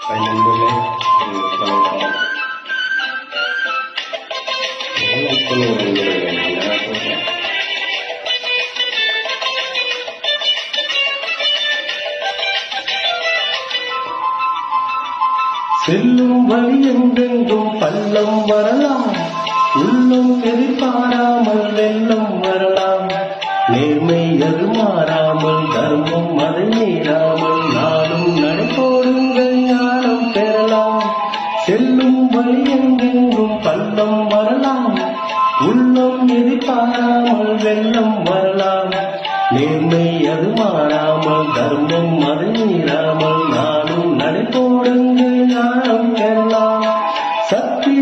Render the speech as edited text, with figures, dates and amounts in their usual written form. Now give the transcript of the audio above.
நண்பர்களே, வணக்கம். நண்பர்களே, நான் சொல்றேன். செல்லும் வழி எங்கெங்கும் பள்ளம் வரலாம், உள்ளம் எதிர்பாராமல் வெள்ளம் வரலாம். நேர்மை அது மாறாமல், தர்மம் அதை மீறாமல், நாடும் நடைபோடுங்கள் ஞானம் பெறலாம். செல்லும் வழி எங்கெங்கும் பள்ளம் வரலாம், உள்ளம் எதிர்பாராமல் வெள்ளம் வரலாம். நேர்மை அது மாறாமல், தர்மம் அதை மீறாமல், நாடும் நடைபோடுங்கள் ஞானம் பெறலாம். சத்திய